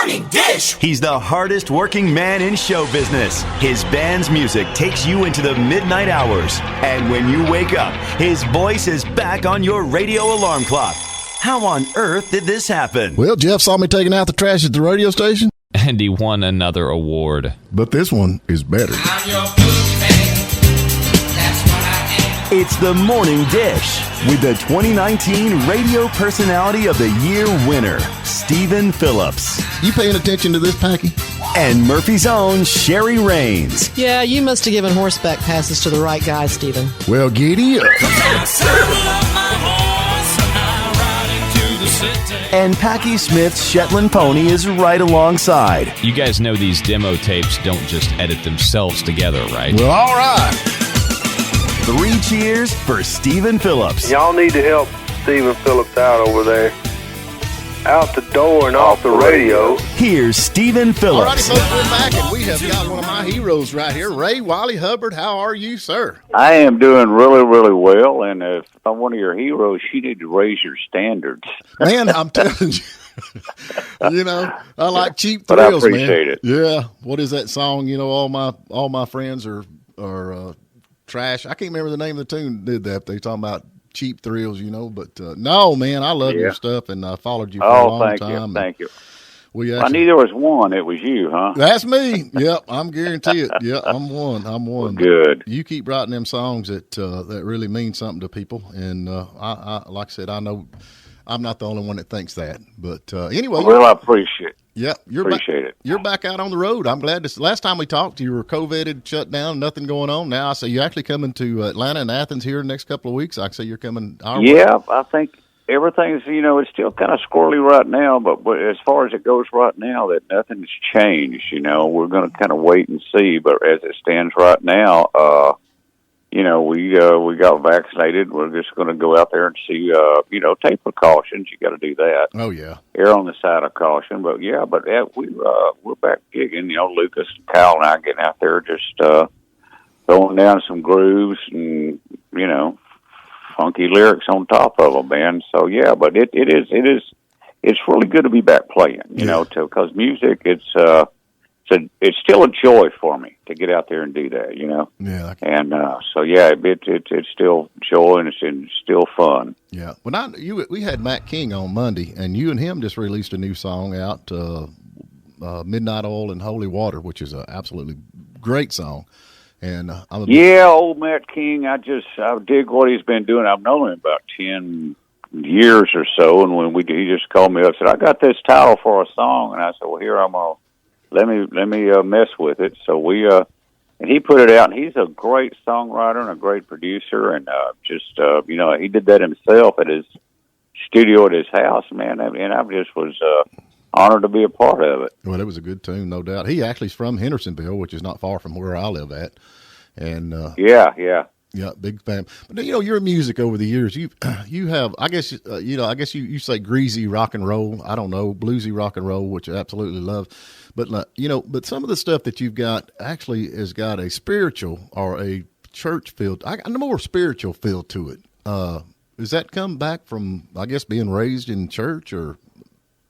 morning dish. He's the hardest working man in show business. His band's music takes you into the midnight hours. And when you wake up, his voice is back on your radio alarm clock. How on earth did this happen? Well, Jeff saw me taking out the trash at the radio station. And he won another award. But this one is better. I'm your boogeyman. That's what I am. It's the Morning Dish with the 2019 Radio Personality of the Year winner, Stephen Phillips. You paying attention to this, Packy? And Murphy's own Sherry Raines. Yeah, you must have given horseback passes to the right guy, Stephen. Well, giddy up. And Packy Smith's Shetland pony is right alongside. You guys know these demo tapes don't just edit themselves together, right? Well, all right. 3 cheers for Stephen Phillips. Y'all need to help Stephen Phillips out over there. Out the door and off the radio. Here's Stephen All Phillips. righty, folks, we're back, and we have got one of my heroes right here, Ray Wylie Hubbard. How are you, sir? I am doing really, really well, and if I'm one of your heroes, you need to raise your standards. Man, I'm telling you, you know, I like cheap But I thrills, appreciate it. Yeah, what is that song? You know, all my friends are trash. I can't remember the name of the tune that did that. They talking about cheap thrills, you know. But no, man, I love your stuff, and I followed you for a long time. Thank you. I knew there was one. It was you, huh? That's me. Yep, I'm guaranteed. Yeah, I'm one. Good. You keep writing them songs that really mean something to people, and I like I said, I know I'm not the only one that thinks that. But anyway, Well, I appreciate it. Yeah, Appreciate it. You're back out on the road. I'm glad to. Last time we talked, you were COVIDed, shut down, nothing going on. Now I say you're actually coming to Atlanta and Athens here in the next couple of weeks. I say you're coming our way. Yeah, I think everything's, it's still kind of squirrely right now, but as far as it goes right now, that nothing's changed. We're going to kind of wait and see. But as it stands right now, we got vaccinated. We're just going to go out there and see, take precautions. You got to do that. Oh yeah, err on the side of caution. But we're back gigging. Lucas, Kyle, and I getting out there just throwing down some grooves and funky lyrics on top of them, man. So yeah, but it's really good to be back playing. Because music, it's still a joy for me to get out there and do that. Yeah. And it's still joy and it's still fun. Yeah. Well, we had Matt King on Monday, and you and him just released a new song out, Midnight Oil and Holy Water, which is an absolutely great song. And old Matt King, I dig what he's been doing. I've known him about 10 years or so, and when he just called me up and said, I got this title for a song, and I said, well, here, I'm going to let me mess with it. So and he put it out, and he's a great songwriter and a great producer, and he did that himself at his studio at his house, man, and I just was honored to be a part of it. Well, it was a good tune, no doubt. He actually's from Hendersonville, which is not far from where I live at, and yeah, big fan. But your music over the years, you have, I guess you say greasy rock and roll. I don't know, bluesy rock and roll, which I absolutely love. But but some of the stuff that you've got actually has got a spiritual or a church feel, a more spiritual feel to it. Does that come back from, I guess, being raised in church or?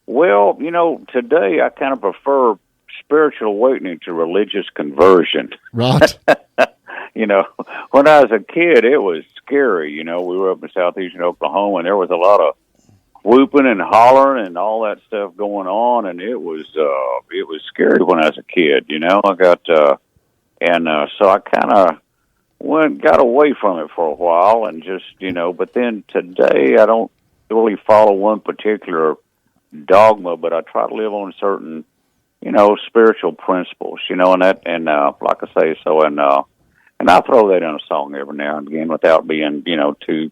Well, today I kind of prefer spiritual awakening to religious conversion. Right. When I was a kid, it was scary. We were up in southeastern Oklahoma, and there was a lot of whooping and hollering and all that stuff going on, and it was scary when I was a kid. I got so I kind of got away from it for a while, and just But then today, I don't really follow one particular dogma, but I try to live on certain spiritual principles. And that, and like I say, and I throw that in a song every now and again without being too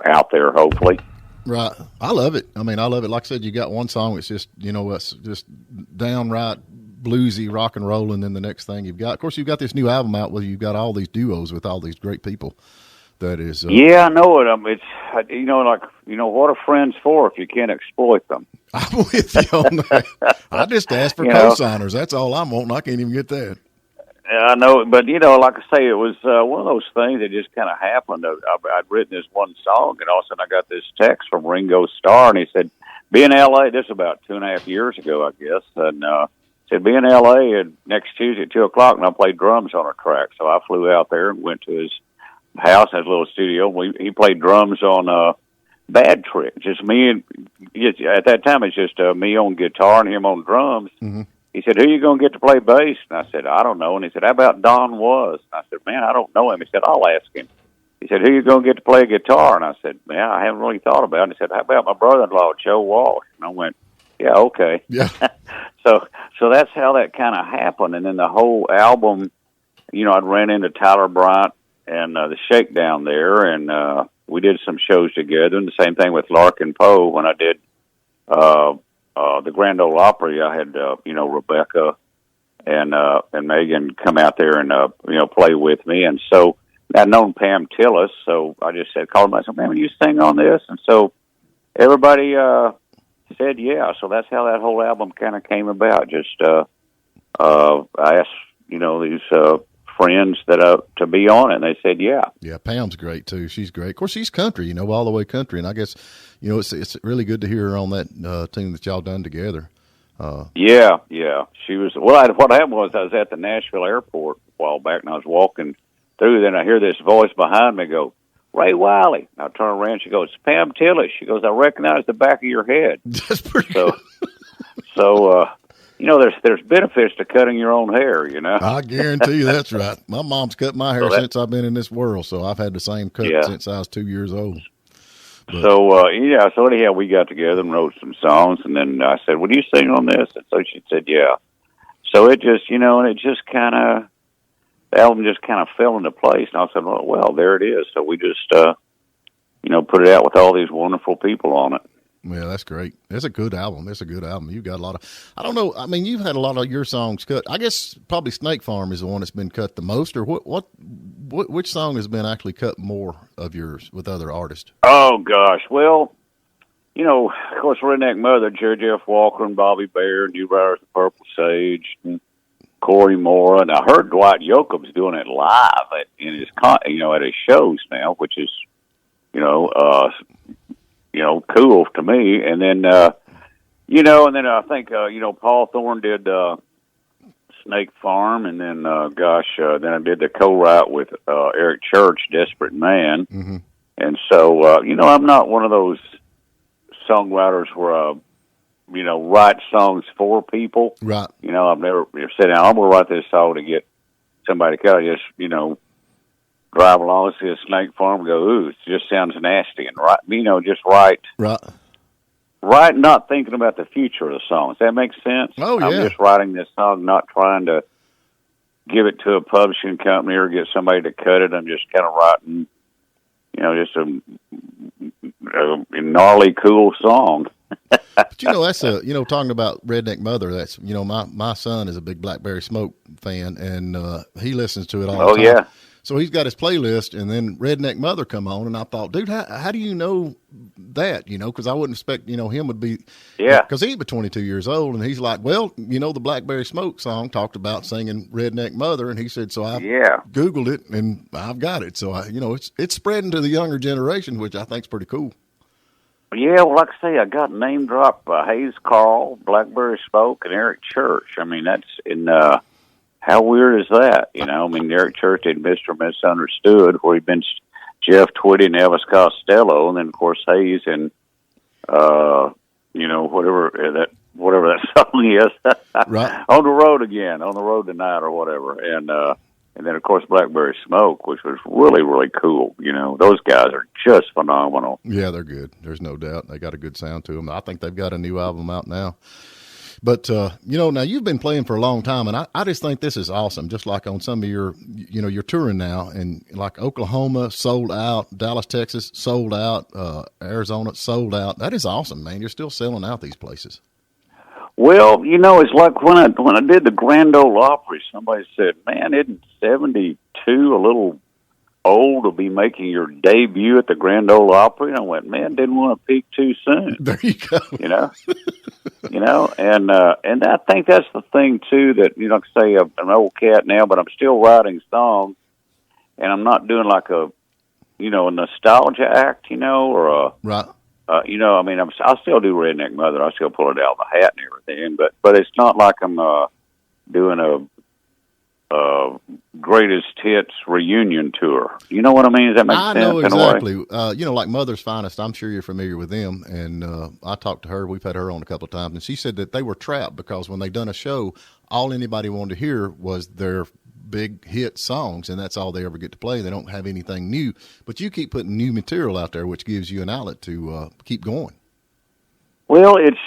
out there. Hopefully. Right. I love it. I love it. Like I said, you got one song that's just, it's just downright bluesy rock and roll, and then the next thing you've got, of course, you've got this new album out where you've got all these duos with all these great people. That is. Yeah, I know it. It's, what are friends for if you can't exploit them? I'm with you on that. I just asked for co-signers. That's all I'm wanting. I can't even get that. I know, but like I say, it was one of those things that just kind of happened. I'd written this one song, and all of a sudden I got this text from Ringo Starr, and he said, be in L.A. This is about 2.5 years ago, I guess, and said be in L.A. and next Tuesday at 2:00, and I played drums on a track. So I flew out there and went to his house, his little studio. He played drums on Bad Trick. Just me and at that time it's just me on guitar and him on drums. Mm-hmm. He said, "Who you going to get to play bass?" And I said, "I don't know." And he said, "How about Don Was?" And I said, "Man, I don't know him." He said, "I'll ask him." He said, "Who you going to get to play guitar?" And I said, "Man, I haven't really thought about it." And he said, "How about my brother-in-law, Joe Walsh?" And I went, "Yeah, okay." Yeah. So that's how that kind of happened. And then the whole album, I'd ran into Tyler Bryant and the Shakedown there, and we did some shows together. And the same thing with Larkin Poe when I did the Grand Ole Opry. I had Rebecca and Megan come out there and play with me, and so I'd known Pam Tillis, so I just called him. I said, "Man, will you sing on this?" And so everybody said yeah. So that's how that whole album kind of came about. Just I asked these friends that to be on it, and they said yeah. Yeah, Pam's great too. She's great. Of course, she's country, all the way country, and I guess it's really good to hear her on that team that y'all done together. Yeah. She was. Well, what happened was I was at the Nashville airport a while back, and I was walking through. Then I hear this voice behind me go, "Ray Wylie." I turn around. She goes, "Pam Tillis." She goes, "I recognize the back of your head." That's pretty good. So, there's benefits to cutting your own hair. I guarantee you that's right. My mom's cut my hair since I've been in this world, so I've had the same cut since I was 2 years old. But. So anyhow, we got together and wrote some songs, and then I said, "Would you sing on this?" And so she said, "Yeah." So it just, and it just kind of, the album just kind of fell into place. And I said, well, there it is. So we just, put it out with all these wonderful people on it. Yeah, that's great. It's a good album. You've got a lot of, I don't know. I mean, you've had a lot of your songs cut. I guess probably Snake Farm is the one that's been cut the most, or which song has been actually cut more of yours with other artists? Oh gosh. Well, of course, Redneck Mother, Jerry Jeff Walker and Bobby Bear, New Briars and Purple Sage, and Corey Moore. And I heard Dwight Yoakam's doing it live at his shows now, which is, cool to me. And then, and then I think, Paul Thorne did Snake Farm, and then, then I did the co-write with Eric Church, Desperate Man. Mm-hmm. And so, I'm not one of those songwriters where write songs for people. Right. I've never said, "I'm going to write this song to get somebody to cut." I just, drive along and see a snake farm and go, "Ooh, it just sounds nasty," and just write. Right. Right, not thinking about the future of the song. Does that make sense? Oh, yeah. I'm just writing this song, not trying to give it to a publishing company or get somebody to cut it. I'm just kind of writing, just a gnarly, cool song. But that's talking about Redneck Mother. That's my son is a big Blackberry Smoke fan, and he listens to it all the time. Oh yeah. So he's got his playlist, and then Redneck Mother come on, and I thought, dude, how do you know that? Because I wouldn't expect him would be because he's 22 years old, and he's like, well, the Blackberry Smoke song talked about singing Redneck Mother, and he said, so I Googled it, and I've got it. So it's spreading to the younger generation, which I think is pretty cool. Yeah, well, like I say, I got name dropped by Hayes Carl, Blackberry Smoke, and Eric Church. I mean, that's in. How weird is that? Eric Church did Mr. Misunderstood, where he'd been Jeff Tweedy and Elvis Costello, and then of course Hayes and whatever that song is, right? On the Road Again, On the Road Tonight, or whatever, and then of course Blackberry Smoke, which was really, really cool. Those guys are just phenomenal. Yeah, they're good. There's no doubt they got a good sound to them. I think they've got a new album out now. But, now you've been playing for a long time, and I just think this is awesome. Just like on some of your, you're touring now, and like Oklahoma sold out, Dallas, Texas sold out, Arizona sold out. That is awesome, man. You're still selling out these places. Well, it's like when I did the Grand Ole Opry, somebody said, "Man, isn't 72 a little old to be making your debut at the Grand Ole Opry?" And I went, "Man, didn't want to peak too soon." There you go. And I think that's the thing too, that like I say, I'm an old cat now, but I'm still writing songs, and I'm not doing like a nostalgia act, or a right. you know, I mean, I still do Redneck Mother. I still pull it out of the hat and everything, but it's not like I'm doing a greatest hits reunion tour. You know what I mean? Does that make sense? I know in a way? exactly. You know, like Mother's Finest, I'm sure you're familiar with them. And I talked to her. We've had her on a couple of times. And she said that they were trapped because when they done a show, all anybody wanted to hear was their big hit songs, and that's all they ever get to play. They don't have anything new. But you keep putting new material out there, which gives you an outlet to keep going. Well, it's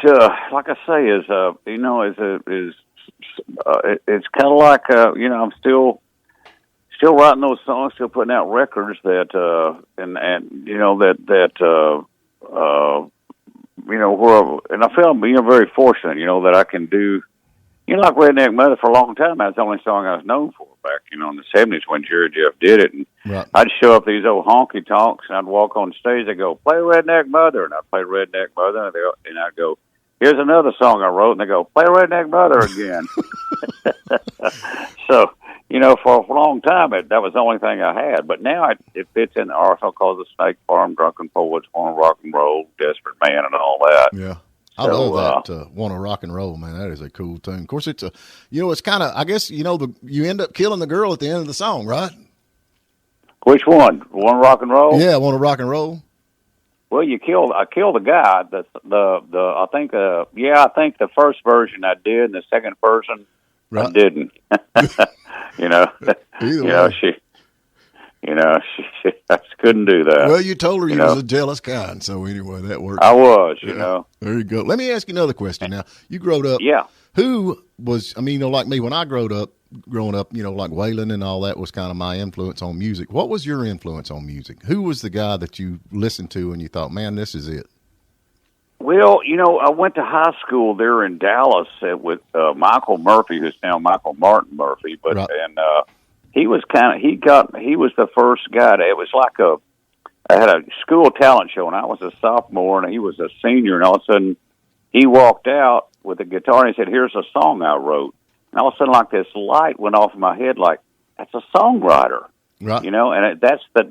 like I say, you know, it's kind of like you know, I'm still writing those songs, still putting out records that and you know that you know, and I feel very fortunate, you know, that I can do, you know, like Redneck Mother for a long time. That's the only song I was known for back, you know, in the '70s when Jerry Jeff did it. And Right. I'd show up these old honky tonks, and I'd walk on stage. They go, "Play Redneck Mother," and I'd play Redneck Mother, and I'd go, "Here's another song I wrote," and they go, "Play Redneck Mother again." So, you know, for a long time, that was the only thing I had. But now it fits in the arsenal called the Snake Farm, Drunken Poets, Wanna Rock and Roll, Desperate Man, and all that. Yeah. I love that. Wanna Rock and Roll, man. That is a cool tune. Of course, it's you know, it's kind of, I guess, you know, you end up killing the girl at the end of the song, right? Which one? Wanna Rock and Roll? Yeah, Wanna Rock and Roll. Well, I killed the guy. I think I think the first version I did, and the second version I didn't. You know, she I just couldn't do that. Well, you told her you was a jealous kind, so anyway, that worked. I was, you know. There you go. Let me ask you another question. Now, you growed up. Yeah. Who was? I mean, you know, like me when I growing up, you know, like Waylon and all that was kind of my influence on music. What was your influence on music? Who was the guy that you listened to and you thought, man, this is it? Well, you know, I went to high school there in Dallas with Michael Murphey, who's now Michael Martin Murphey, but Right. and he was he was the first guy it was like I had a school talent show and I was a sophomore and he was a senior, and all of a sudden he walked out with a guitar and he said, "Here's a song I wrote." And all of a sudden, like this light went off in my head, like that's a songwriter, Right. you know. And that's the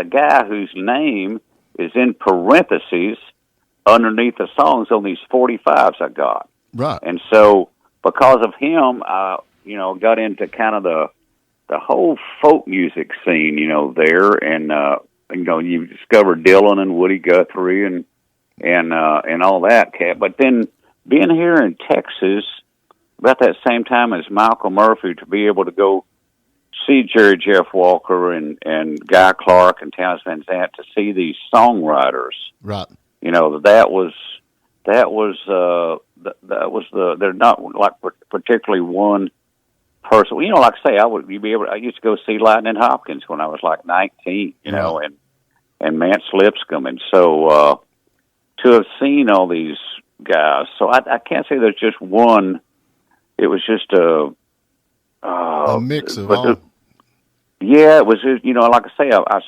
guy whose name is in parentheses underneath the songs on these 45s I got. Right. And so because of him, I, you know, got into kind of the whole folk music scene, you know, there, and you know, you discovered Dylan and Woody Guthrie and all that cat. But then being here in Texas about that same time as Michael Murphey, to be able to go see Jerry Jeff Walker and Guy Clark and Townes Van Zandt, to see these songwriters, Right. you know, that was they're not like particularly one person. You know, like I say, I used to go see Lightning Hopkins when I was like 19, you know, and Mance Lipscomb, and so to have seen all these guys, so I can't say there's just one. It was just a mix of all. Yeah, it was, you know, like I say, I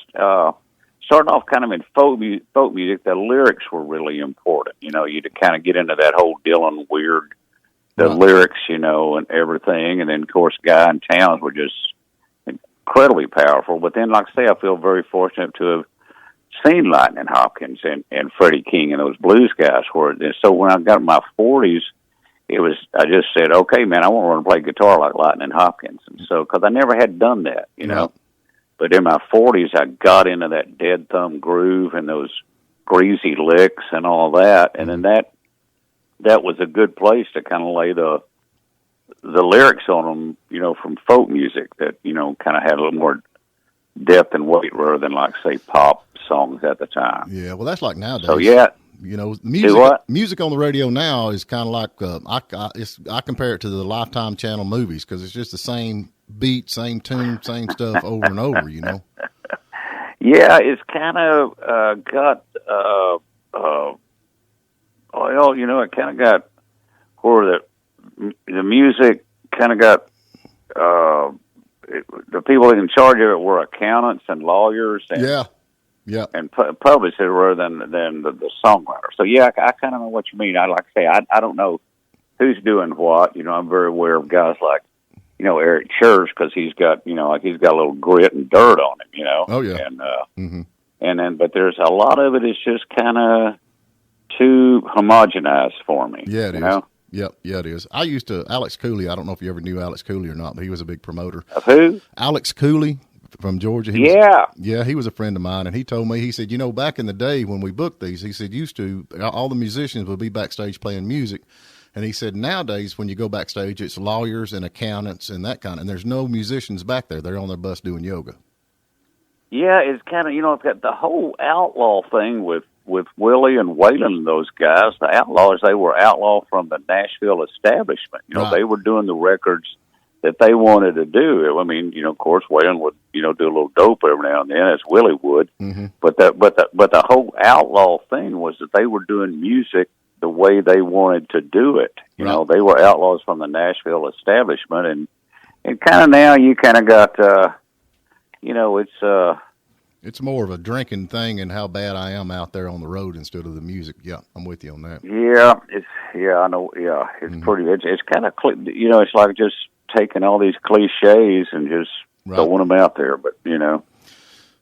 starting off kind of in folk music. The lyrics were really important. You know, you to kind of get into that whole Dylan weird, the lyrics, you know, and everything. And then, of course, Guy and Townes were just incredibly powerful. But then, like I say, I feel very fortunate to have seen Lightning Hopkins and Freddie King and those blues guys. So when I got in my 40s, I just said, okay, man, I want to learn to play guitar like Lightning Hopkins. And so, because I never had done that, you know. But in my 40s, I got into that dead thumb groove and those greasy licks and all that. And then that was a good place to kind of lay the lyrics on them, you know, from folk music that, you know, kind of had a little more depth and weight rather than, like, say, pop songs at the time. Yeah, well, that's like nowadays. So, yeah. You know, music on the radio now is kind of like I compare it to the Lifetime Channel movies, because it's just the same beat, same tune, same stuff over and over. You know. Yeah, it's kind of got well, you know, it kind of got where the music kind of got the people in charge of it were accountants and lawyers and Yeah, and publisher rather than the songwriter. So yeah, I kind of know what you mean. I like to say I don't know who's doing what. You know, I'm very aware of guys like, you know, Eric Church, because he's got, you know, like he's got a little grit and dirt on him. You know. Oh yeah. And but there's a lot of it is just kind of too homogenized for me. Yeah, it is. Know? Yep, yeah, it is. I used to, Alex Cooley, I don't know if you ever knew Alex Cooley or not, but he was a big promoter. Of who? Alex Cooley from Georgia. He was a friend of mine, and he told me, he said, back in the day when we booked these, he said, all the musicians would be backstage playing music. And he said, nowadays, when you go backstage, it's lawyers and accountants and that kind of, and there's no musicians back there. They're on their bus doing yoga. Yeah, it's kind of, it's got the whole outlaw thing with Willie and Waylon and those guys. The Outlaws, they were outlaw from the Nashville establishment. Right. They were doing the records that they wanted to do. I mean, of course, Waylon would, do a little dope every now and then, as Willie would. Mm-hmm. But the whole outlaw thing was that they were doing music the way they wanted to do it. Right. They were outlaws from the Nashville establishment, and kind of now you kind of got, it's more of a drinking thing and how bad I am out there on the road instead of the music. Yeah, I'm with you on that. Yeah, I know. Yeah, it's pretty. It's kind of, it's like just taking all these cliches and just throwing them out there. But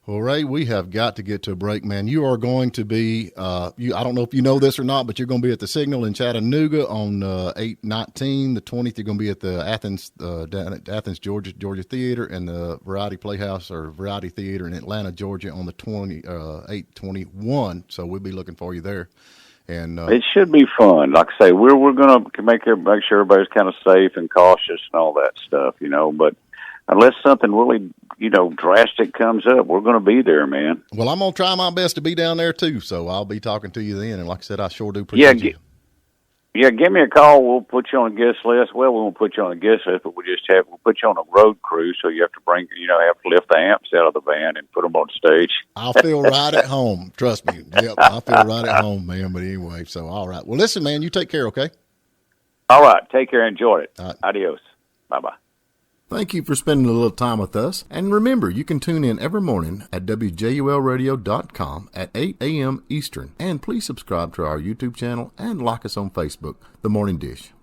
Well, Ray, we have got to get to a break, man. You are going to be, I don't know if you know this or not, but you're going to be at the Signal in Chattanooga on 8/19. The 20th, you're going to be at the Athens, Georgia Theater, and the Variety Playhouse or Variety Theater in Atlanta, Georgia on the 8/21. So we'll be looking for you there. And it should be fun. Like I say, we're going to make sure everybody's kind of safe and cautious and all that stuff, but unless something really, drastic comes up, we're going to be there, man. Well, I'm going to try my best to be down there, too, so I'll be talking to you then. And like I said, I sure do appreciate you. Yeah, give me a call. We'll put you on a guest list. Well, we won't put you on a guest list, but we'll put you on a road crew, so you have to have to lift the amps out of the van and put them on stage. I'll feel right at home. Trust me. Yep, I'll feel right at home, man. But anyway, so all right. Well, listen, man, you take care, okay? All right. Take care. Enjoy it. All right. Adios. Bye-bye. Thank you for spending a little time with us. And remember, you can tune in every morning at WJULradio.com at 8 a.m. Eastern. And please subscribe to our YouTube channel and like us on Facebook, The Morning Dish.